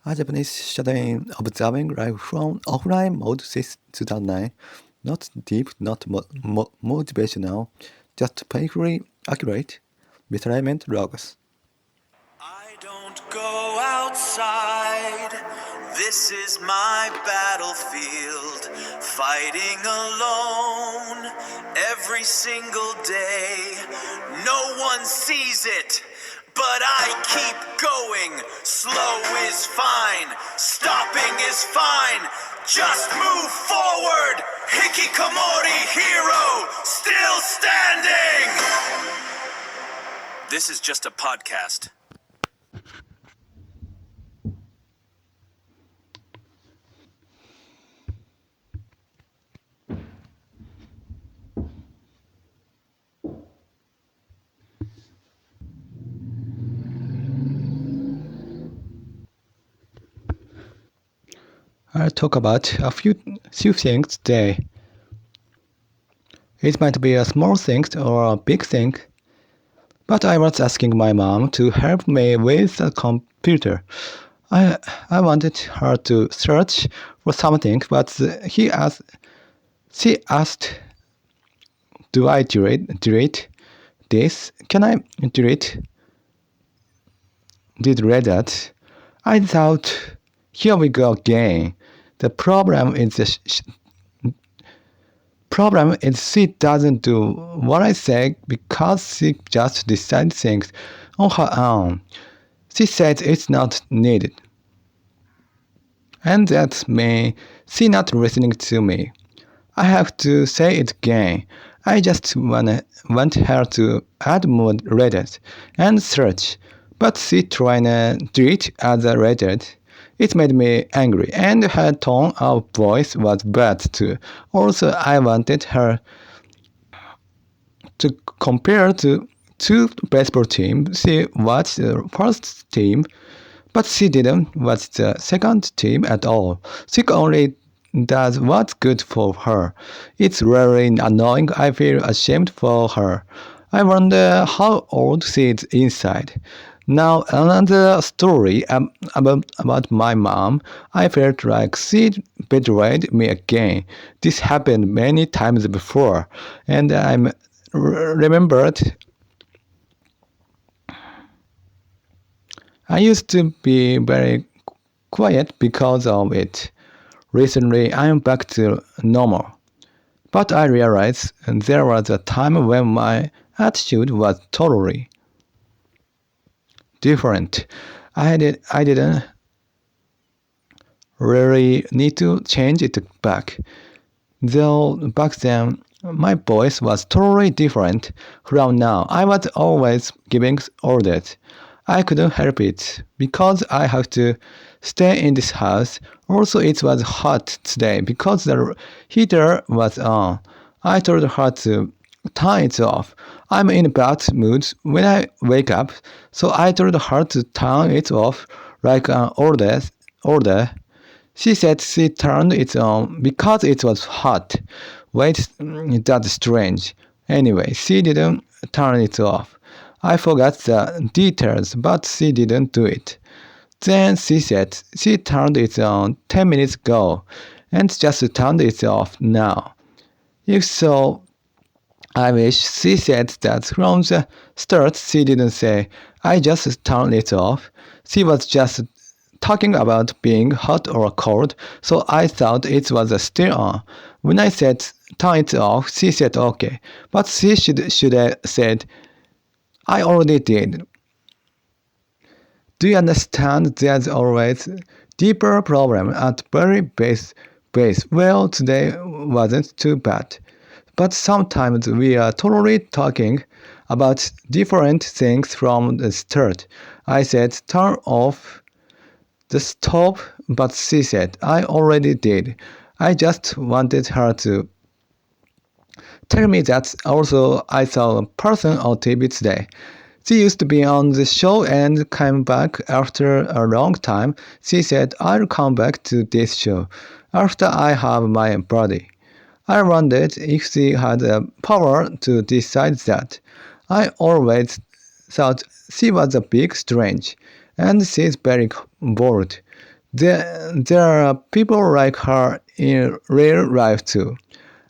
A Japanese studying observing life from offline mode since 2009. Not deep, not motivational, just painfully accurate. Misalignment logs. I don't go outside. This is my battlefield. Fighting alone every single day. No one sees it, but I keep going. Slow is fine. Stopping is fine. Just move forward. Hikikomori hero, still standing. This is just a podcast. I'll talk about a few things today. It might be a small thing or a big thing, but I was asking my mom to help me with the computer. I wanted her to search for something, but she asked, "Do I delete this? Can I delete? Did read that?" I thought, here we go again. The problem is she doesn't do what I say because she just decides things on her own. She says it's not needed. And that's me. She not listening to me. I have to say it again. I just want her to add more letters and search, but she trying to delete other letters. It made me angry, and her tone of voice was bad too. Also, I wanted her to compare to two baseball teams. She watched the first team, but she didn't watch the second team at all. She only does what's good for her. It's really annoying. I feel ashamed for her. I wonder how old she is inside. Now another story about my mom. I felt like she betrayed me again. This happened many times before, and I remembered I used to be very quiet because of it. Recently, I am back to normal. But I realized there was a time when my attitude was totally different. I didn't really need to change it back. Though back then, my voice was totally different from now. I was always giving orders. I couldn't help it because I have to stay in this house. Also, it was hot today because the heater was on. I told her to turn it off. I'm in a bad mood when I wake up, so I told her to turn it off like an order. She said she turned it on because it was hot. Wait, that's strange. Anyway, she didn't turn it off. I forgot the details, but she didn't do it. Then she said she turned it on 10 minutes ago and just turned it off now. If so, I wish she said that from the start. She didn't say, I just turned it off. She was just talking about being hot or cold, so I thought it was still on. When I said turn it off, she said okay, but she should have said, I already did. Do you understand there's always deeper problem at very base? Well, today wasn't too bad. But sometimes we are totally talking about different things from the start. I said turn off the stove, but she said I already did. I just wanted her to tell me that. Also, I saw a person on TV today. She used to be on the show and came back after a long time. She said, I'll come back to this show after I have my body. I wondered if she had the power to decide that. I always thought she was a big strange, and she's very bored. There are people like her in real life too.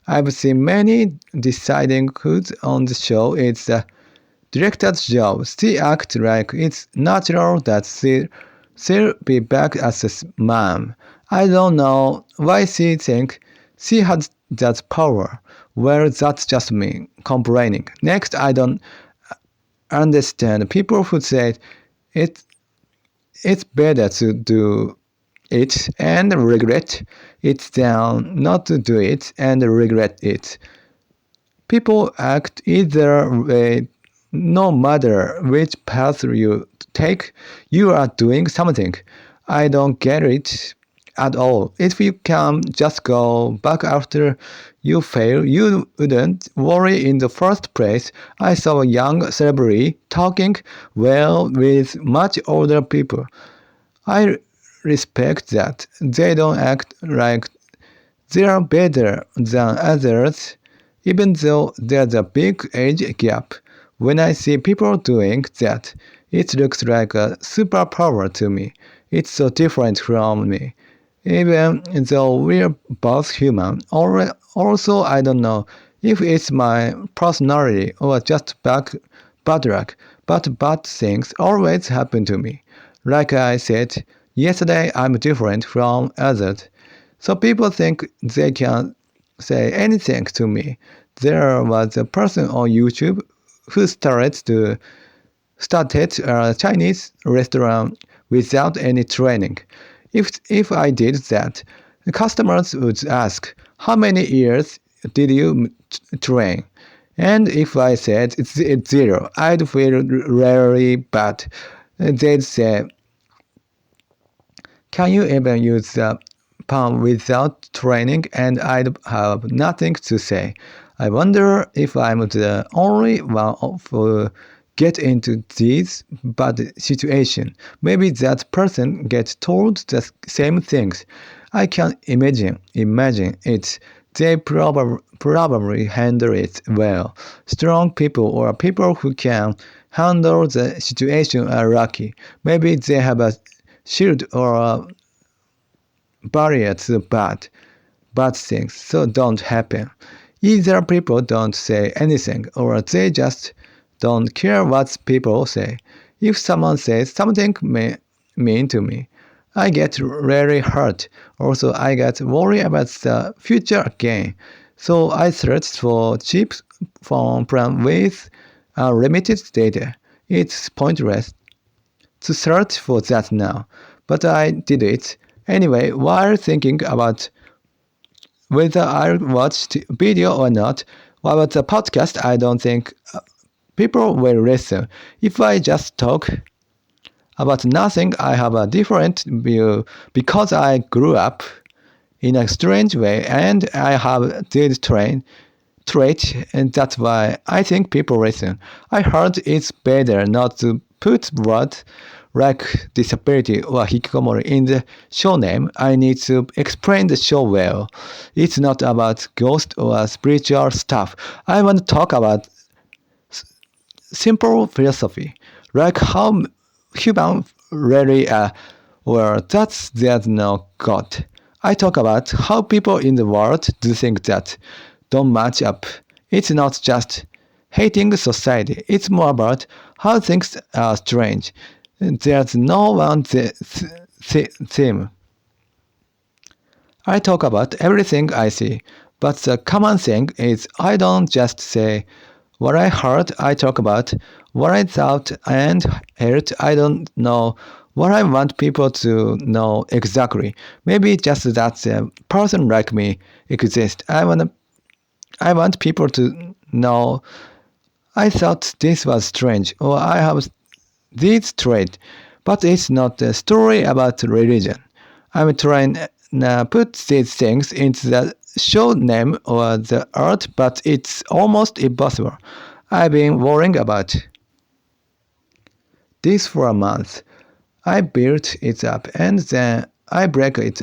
I've seen many deciding who's on the show. It's the director's job. She acts like it's natural that she'll be back as a mom. I don't know why she thinks she has that power. Well, that's just me complaining. Next, I don't understand people who say it, it's better to do it and regret it than not to do it and regret it. People act either way no matter which path you take, you are doing something. I don't get it at all. If you can just go back after you fail, you wouldn't worry in the first place. I saw a young celebrity talking well with much older people. I respect that. They don't act like they are better than others, even though there's a big age gap. When I see people doing that, it looks like a superpower to me. It's so different from me. Even though we're both human, also I don't know if it's my personality or just bad luck, but bad things always happen to me. Like I said yesterday, I'm different from others. So people think they can say anything to me. There was a person on YouTube who started a Chinese restaurant without any training. If I did that, the customers would ask, "How many years did you train?" And if I said it's zero, I'd feel really bad. They'd say, "Can you even use the palm without training?" And I'd have nothing to say. I wonder if I'm the only one who get into this bad situation. Maybe that person gets told the same things. I can imagine it. They probably handle it well. Strong people or people who can handle the situation are lucky. Maybe they have a shield or a barrier to bad things so don't happen. Either people don't say anything or they just don't care what people say. If someone says something mean to me, I get really hurt. Also, I get worried about the future again. So I search for cheap phone plan with limited data. It's pointless to search for that now, but I did it anyway while thinking about whether I watched video or not. About the podcast, I don't think people will listen. If I just talk about nothing, I have a different view because I grew up in a strange way and I have this trait, and that's why I think people listen. I heard it's better not to put words like disability or hikikomori in the show name. I need to explain the show well. It's not about ghost or spiritual stuff. I want to talk about simple philosophy, like how human really are, or that there's no God. I talk about how people in the world do things that don't match up. It's not just hating society. It's more about how things are strange. There's no one theme. I talk about everything I see, but the common thing is I don't just say what I heard. I talk about what I thought and heard. I don't know what I want people to know exactly. Maybe just that a person like me exists. I want people to know I thought this was strange, or I have this trait, but it's not a story about religion. I'm trying to put these things into the show name or the art, but it's almost impossible. I've been worrying about this for a month. I built it up and then I break it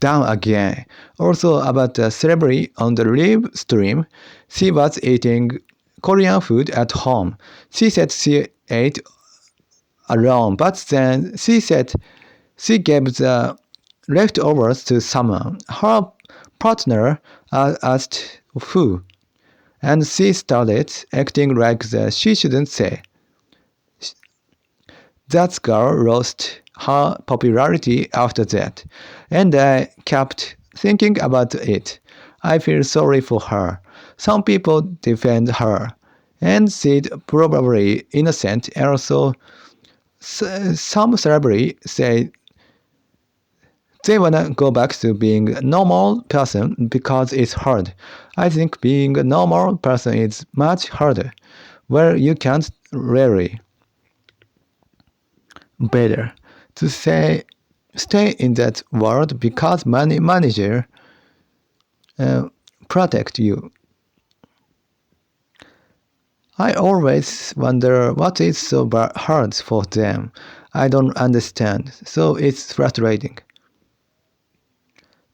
down again. Also about the celebrity on the live stream, she was eating Korean food at home. She said she ate alone, but then she said She gave the leftovers to someone. Her partner asked who, and she started acting like she shouldn't say. That girl lost her popularity after that, and I kept thinking about it. I feel sorry for her. Some people defend her, and she's probably innocent, and also some celebrities say they wanna go back to being a normal person because it's hard. I think being a normal person is much harder, where you can't really better to stay in that world because money manager protect you. I always wonder what is so hard for them. I don't understand, so it's frustrating.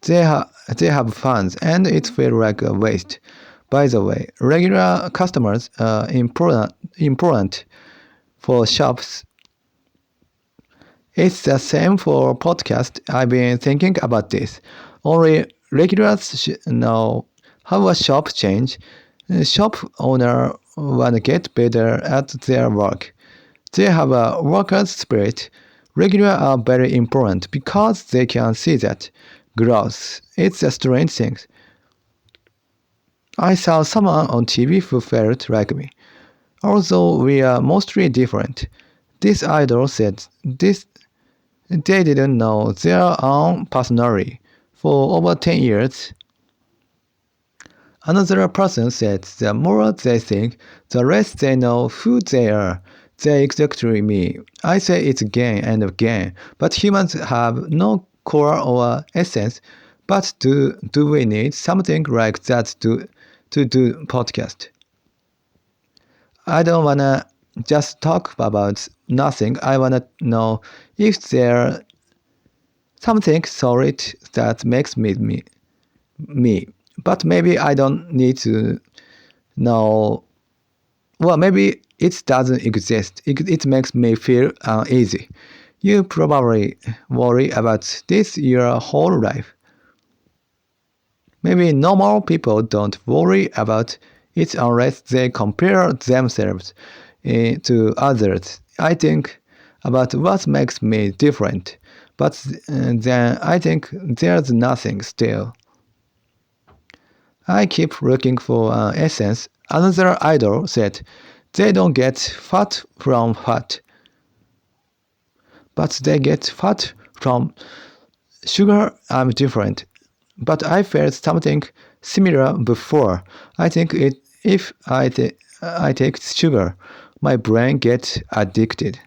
They have fans and it feels like a waste. By the way, regular customers are important for shops. It's the same for podcast. I've been thinking about this. Only regulars know how a shop change. Shop owner wanna get better at their work. They have a worker's spirit. Regular are very important because they can see that growth. It's a strange thing. I saw someone on TV who felt like me. Although we are mostly different. This idol said this they didn't know their own personality for over 10 years. Another person said the more they think, the less they know who they are. They exactly me. I say it again and again, but humans have no core or essence. But do we need something like that to do podcast? I don't wanna just talk about nothing. I wanna know if there something solid that makes me. But maybe I don't need to know. Well, maybe it doesn't exist. It makes me feel uneasy. You probably worry about this your whole life. Maybe normal people don't worry about it unless they compare themselves to others. I think about what makes me different, but then I think there's nothing still. I keep looking for an essence. Another idol said, they don't get fat from fat, but they get fat from sugar. I'm different. But I felt something similar before. I think if I take sugar, my brain gets addicted.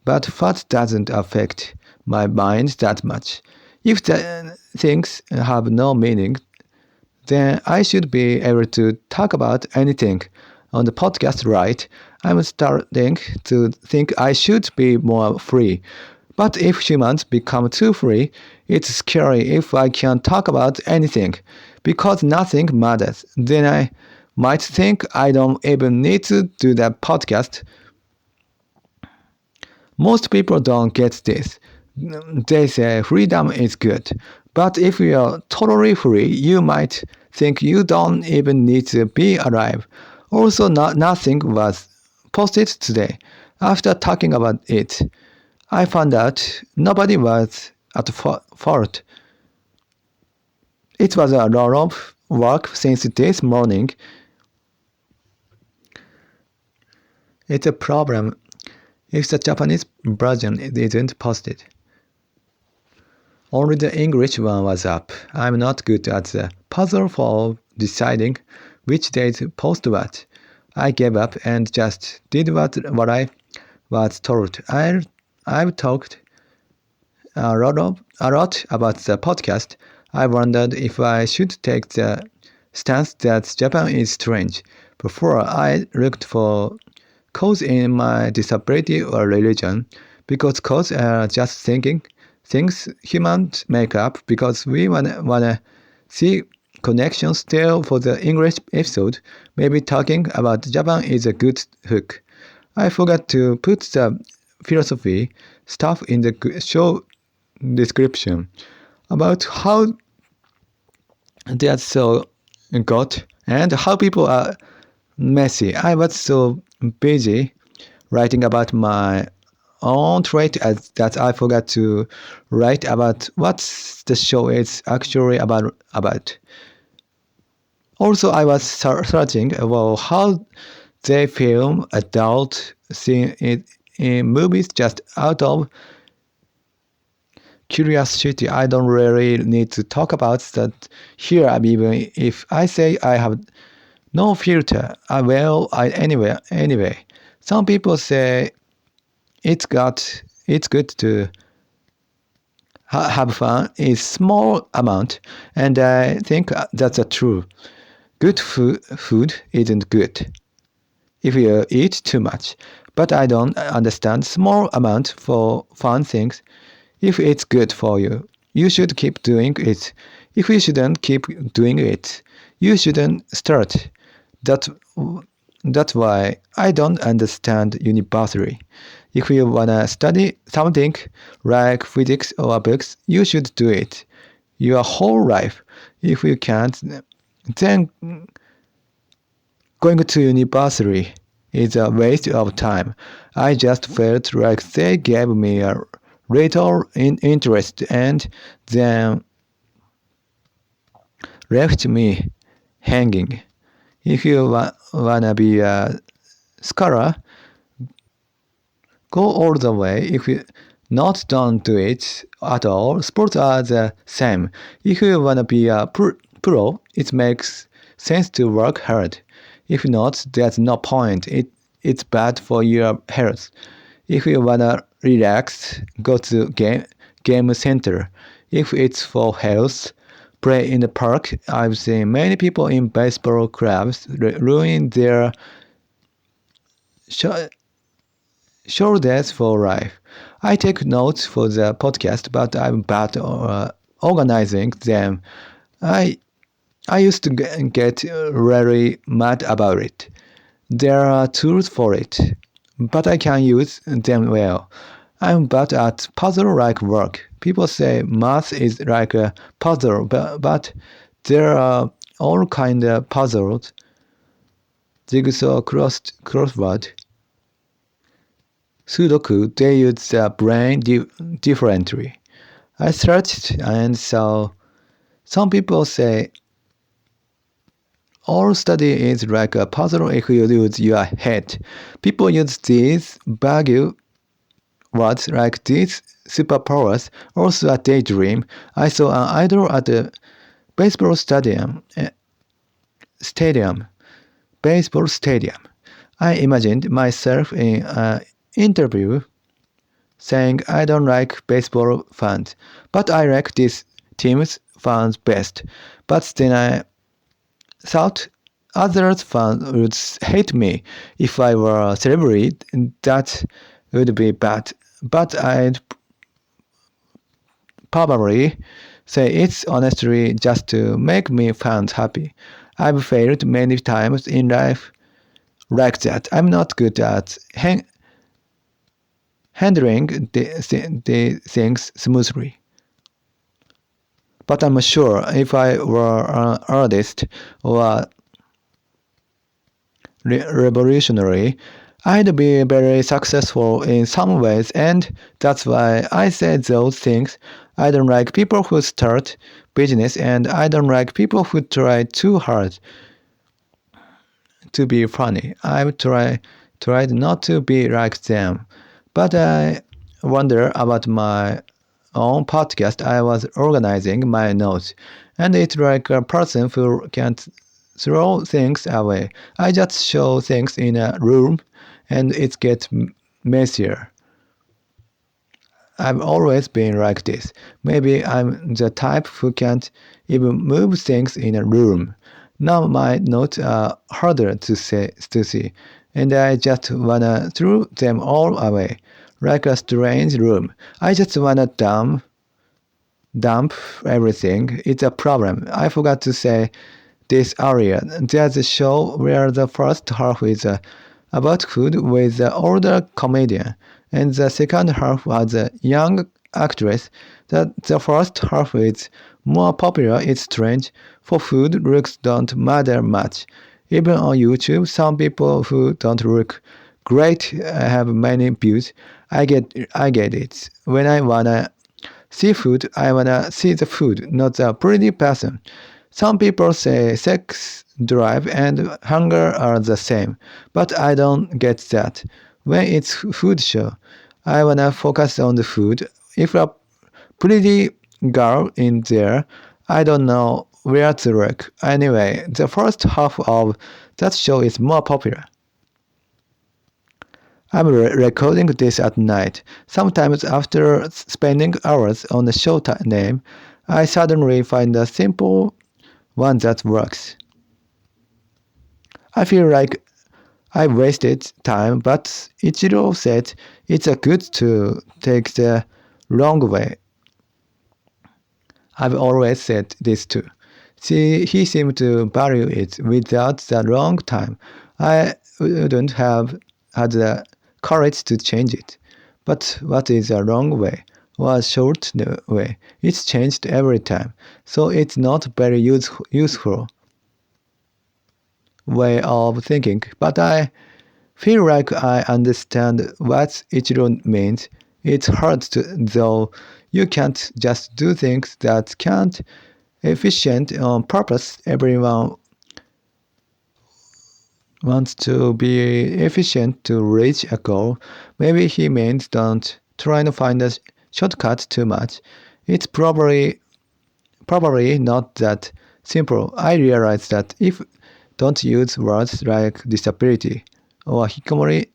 But fat doesn't affect my mind that much. If the things have no meaning, then I should be able to talk about anything on the podcast, right? I'm starting to think I should be more free. But if humans become too free, it's scary if I can't talk about anything, because nothing matters. Then I might think I don't even need to do that podcast. Most people don't get this. They say freedom is good. But if you're totally free, you might think you don't even need to be alive. Also, nothing was posted today. After talking about it, I found out nobody was at fault. It was a lot of work since this morning. It's a problem if the Japanese version isn't posted. Only the English one was up. I'm not good at the puzzle for deciding which day to post what. I gave up and just did what I was told. I've talked a lot about the podcast. I wondered if I should take the stance that Japan is strange. Before I looked for cause in my disability or religion, because cause are just things humans make up because we wanna see connections still for the English episode. Maybe talking about Japan is a good hook. I forgot to put the philosophy stuff in the show description about how that's so good and how people are messy. I was so busy writing about my own trait that I forgot to write about what the show is actually about. Also, I was searching about how they film adult scene in movies just out of curiosity. I don't really need to talk about that here, even if I say I have no filter. Anyway. Some people say it's good to have fun in small amount, and I think that's true. Good food isn't good if you eat too much, but I don't understand small amount for fun things. If it's good for you, you should keep doing it. If you shouldn't keep doing it, you shouldn't start. That, that's why I don't understand university. If you wanna study something like physics or books, you should do it your whole life. If you can't, then going to university is a waste of time. I just felt like they gave me a little interest and then left me hanging. If you wanna be a scholar, go all the way. If you don't do it at all, sports are the same. If you wanna be a pro, it makes sense to work hard. If not, there's no point. It's bad for your health. If you wanna relax, go to game center. If it's for health, play in the park. I've seen many people in baseball clubs ruin their shoulders for life. I take notes for the podcast, but I'm bad at organizing them. I used to get really mad about it. There are tools for it, but I can use them well. I'm bad at puzzle-like work. People say math is like a puzzle, but there are all kind of puzzles. Jigsaw, crossword, Sudoku, they use the brain differently. I searched and saw some people say all study is like a puzzle if you use your head. People use these vague words like these superpowers, also a daydream. I saw an idol at the baseball stadium. Baseball stadium. I imagined myself in an interview saying I don't like baseball fans, but I like this team's fans best. But then I thought other fans would hate me if I were a celebrity. That would be bad. But I'd probably say it's honestly just to make me fans happy. I've failed many times in life like that. I'm not good at handling the things smoothly. But I'm sure if I were an artist or revolutionary, I'd be very successful in some ways, and that's why I say those things. I don't like people who start business, and I don't like people who try too hard to be funny. I've tried not to be like them, but I wonder about my own podcast. I was organizing my notes, and it's like a person who can't throw things away. I just show things in a room, and it gets messier. I've always been like this. Maybe I'm the type who can't even move things in a room. Now my notes are harder to see, and I just wanna throw them all away, like a strange room. I just wanna dump everything. It's a problem. I forgot to say this earlier. There's a show where the first half is about food with the older comedian, and the second half was a young actress that the first half is more popular. It's strange, for food looks don't matter much. Even on YouTube, some people who don't look great have many views. I get it. When I wanna see food, I wanna see the food, not the pretty person. Some people say sex drive and hunger are the same, but I don't get that. When it's food show, I wanna focus on the food. If a pretty girl in there, I don't know where to look. Anyway, the first half of that show is more popular. I'm recording this at night. Sometimes after spending hours on a show name, I suddenly find a simple one that works. I feel like I wasted time, but Ichiro said it's a good to take the long way. I've always said this too. See, he seemed to value it. Without the long time, I wouldn't have had the courage to change it. But what is a long way or a short way? It's changed every time, so it's not very useful way of thinking. But I feel like I understand what Ichiro means. It's hard to, though. You can't just do things that can't efficient on purpose. Everyone wants to be efficient to reach a goal. Maybe he means don't try to find a shortcut too much. It's probably not that simple. I realize that if don't use words like disability or hikomori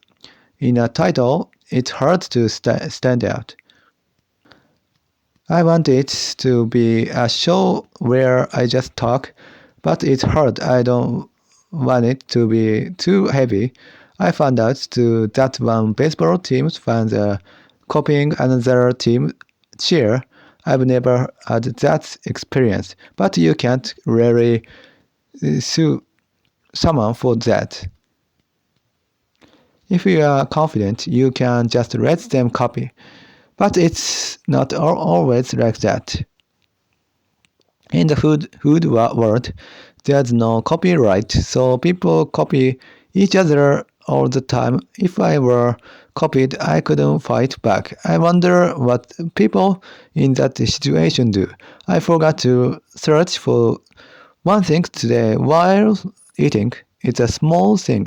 in a title, it's hard to stand out. I want it to be a show where I just talk, but it's hard. I don't want it to be too heavy. I found out that one baseball team's fans are copying another team cheer. I've never had that experience, but you can't really sue someone for that. If you are confident, you can just let them copy. But it's not always like that. In the food world, there's no copyright, so people copy each other all the time. If I were copied, I couldn't fight back. I wonder what people in that situation do. I forgot to search for one thing today while eating. It's a small thing,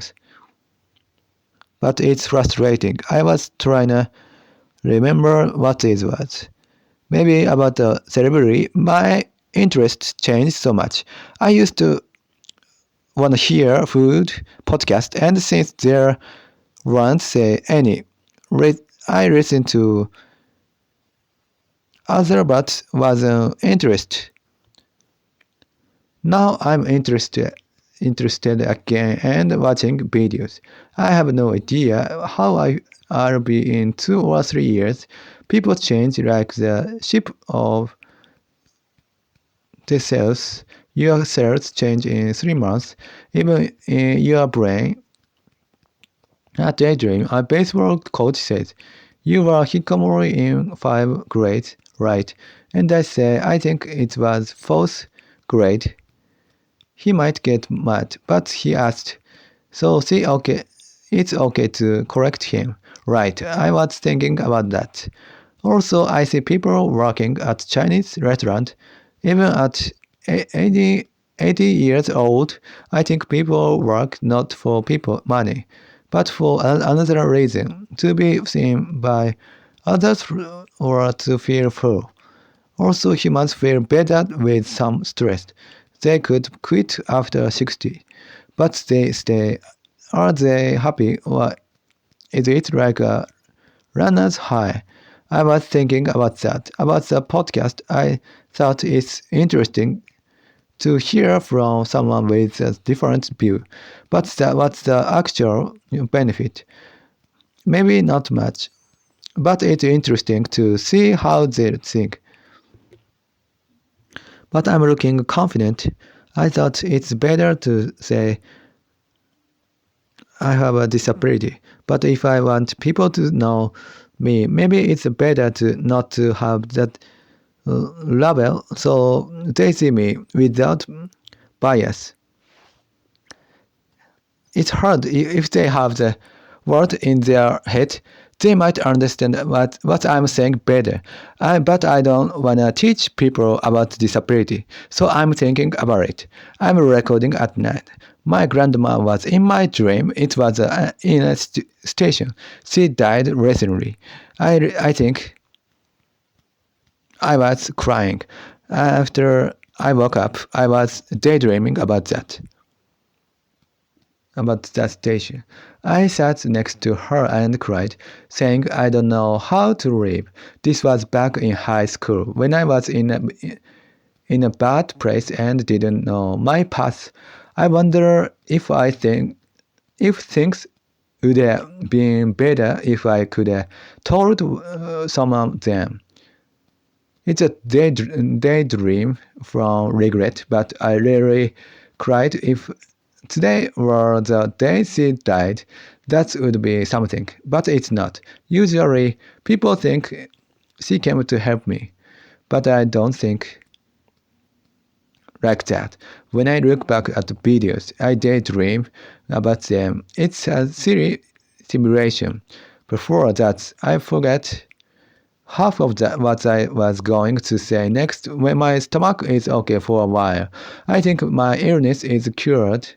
but it's frustrating. I was trying to remember what it was. Maybe about the celebrity, my interests changed so much. I used to want to hear food podcast, and since there weren't say any, I listened to other but wasn't interested. Now I'm interested again and watching videos. I have no idea how I'll be in 2 or 3 years. People change like the shape of the cells. Your cells change in 3 months. Even in your brain. At Daydream, a baseball coach said, "You were hikomori in 5th grade, right?" And I say, "I think it was 4th grade." He might get mad, but he asked, so see, okay, it's okay to correct him. Right, I was thinking about that. Also, I see people working at Chinese restaurant, even at 80 years old. I think people work not for money, but for another reason, to be seen by others or to feel full. Also, humans feel better with some stress. They could quit after 60, but they stay. Are they happy, or is it like a runner's high? I was thinking about that. About the podcast, I thought it's interesting to hear from someone with a different view. But what's the actual benefit? Maybe not much, but it's interesting to see how they think. But I'm looking confident. I thought it's better to say I have a disability. But if I want people to know me. Maybe it's better to not to have that label, so they see me without bias. It's hard if they have the word in their head. They might understand what I'm saying better. But I don't want to teach people about disability, so I'm thinking about it. I'm recording at night. My grandma was in my dream. It was in a station. She died recently. I think I was crying. After I woke up, I was daydreaming about that station. I sat next to her and cried, saying I don't know how to live. This was back in high school, when I was in a bad place and didn't know my path. I wonder if things would have been better if I could have told some of them. It's a daydream from regret, but I really cried. If today were the day she died, that would be something, but it's not. Usually, people think she came to help me, but I don't think like that. When I look back at the videos, I daydream about them. It's a silly simulation. Before that, I forget half of what I was going to say next. When my stomach is okay for a while, I think my illness is cured.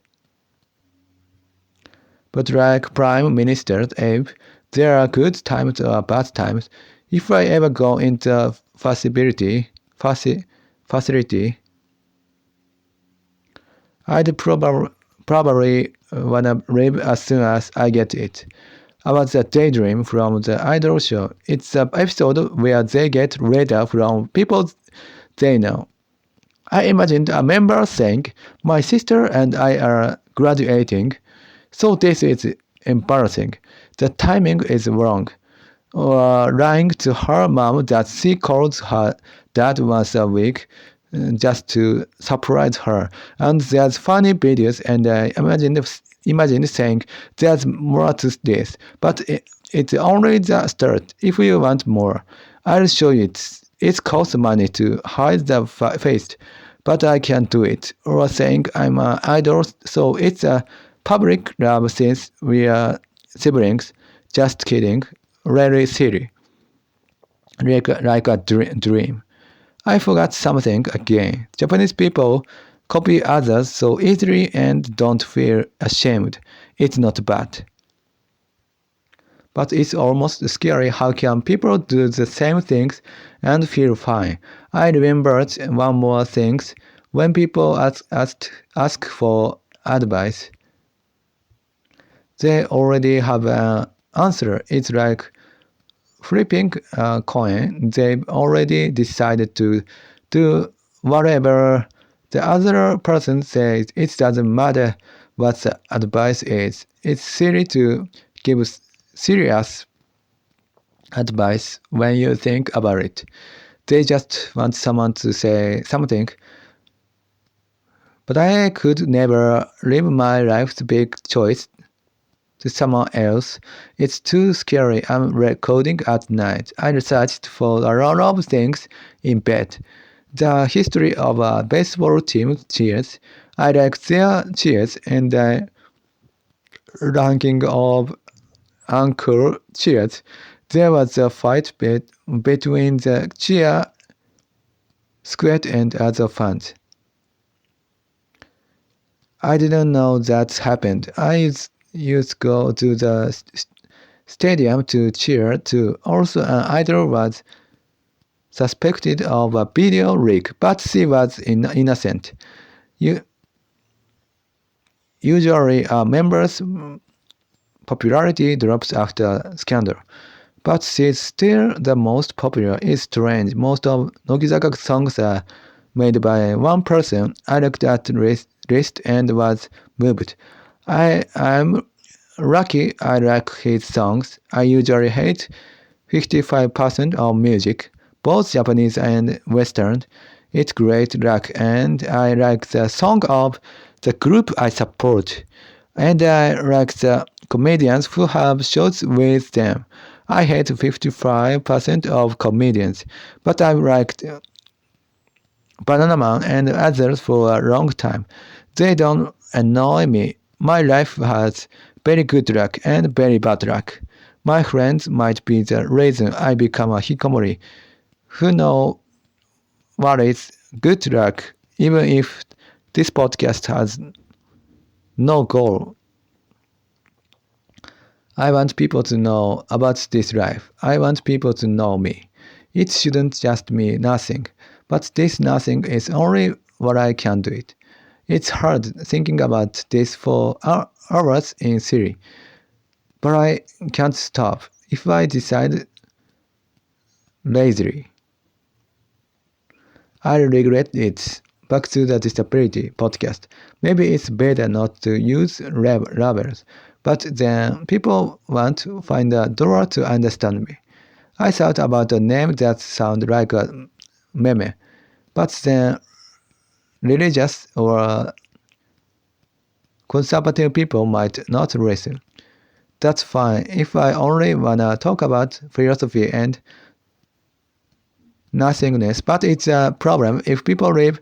But like Prime Minister Abe, there are good times or bad times. If I ever go into facility, I'd probably wanna leave as soon as I get it. About the daydream from the idol show. It's an episode where they get radar from people they know. I imagined a member saying, "My sister and I are graduating, so this is embarrassing. The timing is wrong." Or lying to her mom that she calls her dad once a week just to surprise her. And there's funny videos, and I imagine saying there's more to this, but it's only the start. If you want more, I'll show you it. It costs money to hide the face, but I can't do it. Or saying I'm an idol, so it's a public love since we are siblings. Just kidding. Really silly. Like a dream. I forgot something again. Japanese people copy others so easily and don't feel ashamed. It's not bad. But it's almost scary. How can people do the same things and feel fine? I remembered one more thing. When people ask for advice, they already have an answer. It's like flipping a coin. They've already decided to do whatever the other person says. It doesn't matter what the advice is. It's silly to give serious advice when you think about it. They just want someone to say something. But I could never live my life's big choice to someone else. It's too scary. I'm recording at night. I researched for a lot of things in bed. The history of a baseball team cheers. I like their cheers and the ranking of Uncle cheers. There was a fight between the cheer squad and other fans. I didn't know that happened. I used to go to the stadium to cheer too. Also, an idol was suspected of a video leak, but she was innocent. Usually, a member's popularity drops after scandal, but she's still the most popular. It's strange. Most of Nogizaka songs are made by one person. I looked at the list and was moved. I'm lucky I like his songs. I usually hate 55% of music, both Japanese and Western. It's great luck, and I like the song of the group I support. And I like the comedians who have shows with them. I hate 55% of comedians, but I've liked Banana Man and others for a long time. They don't annoy me. My life has very good luck and very bad luck. My friends might be the reason I become a hikomori. Who know what is good luck, even if this podcast has no goal. I want people to know about this life. I want people to know me. It shouldn't just mean nothing, but this nothing is only what I can do it. It's hard thinking about this for hours in Siri, but I can't stop if I decide lazily. I regret it. Back to the disability podcast. Maybe it's better not to use labels, but then people want to find a door to understand me. I thought about a name that sounds like a meme, but then religious or conservative people might not listen. That's fine if I only wanna talk about philosophy and nothingness, but it's a problem if people leave.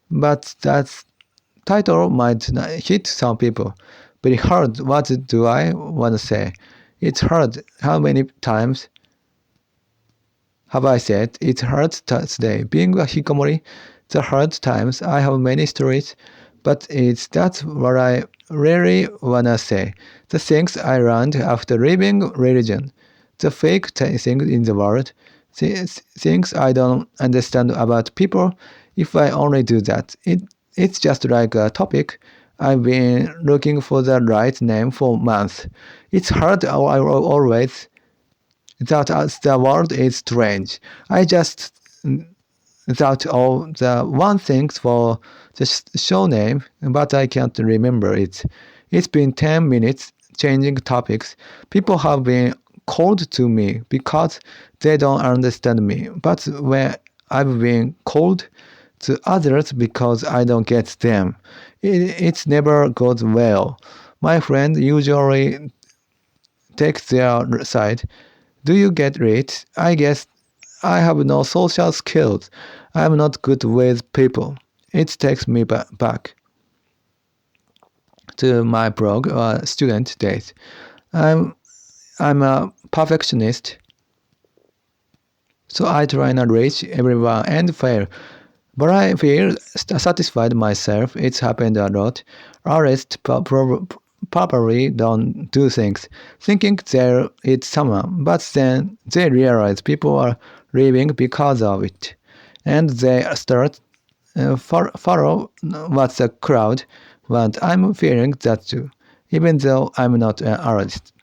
But that title might hit some people. Very hard. What do I want to say? It's hard. How many times have I said it's hard today? Being a hikomori, the hard times. I have many stories, but that's what I really wanna say. The things I learned after leaving religion, the fake things in the world, things I don't understand about people. If I only do that, it's just like a topic. I've been looking for the right name for months. It's hard. I always that the world is strange. I just thought of the one thing for the show name, but I can't remember it. It's been 10 minutes changing topics. People have been cold to me because they don't understand me. But when I've been cold to others because I don't get them, it never goes well. My friend usually takes their side. Do you get it? I guess I have no social skills. I'm not good with people. It takes me back to my blog student days. I'm a perfectionist, so I try and reach everyone and fail. But I feel satisfied myself. It's happened a lot. Artists probably don't do things thinking there is someone, but then they realize people are leaving because of it, and they start follow what the crowd want. I'm feeling that too, even though I'm not an artist.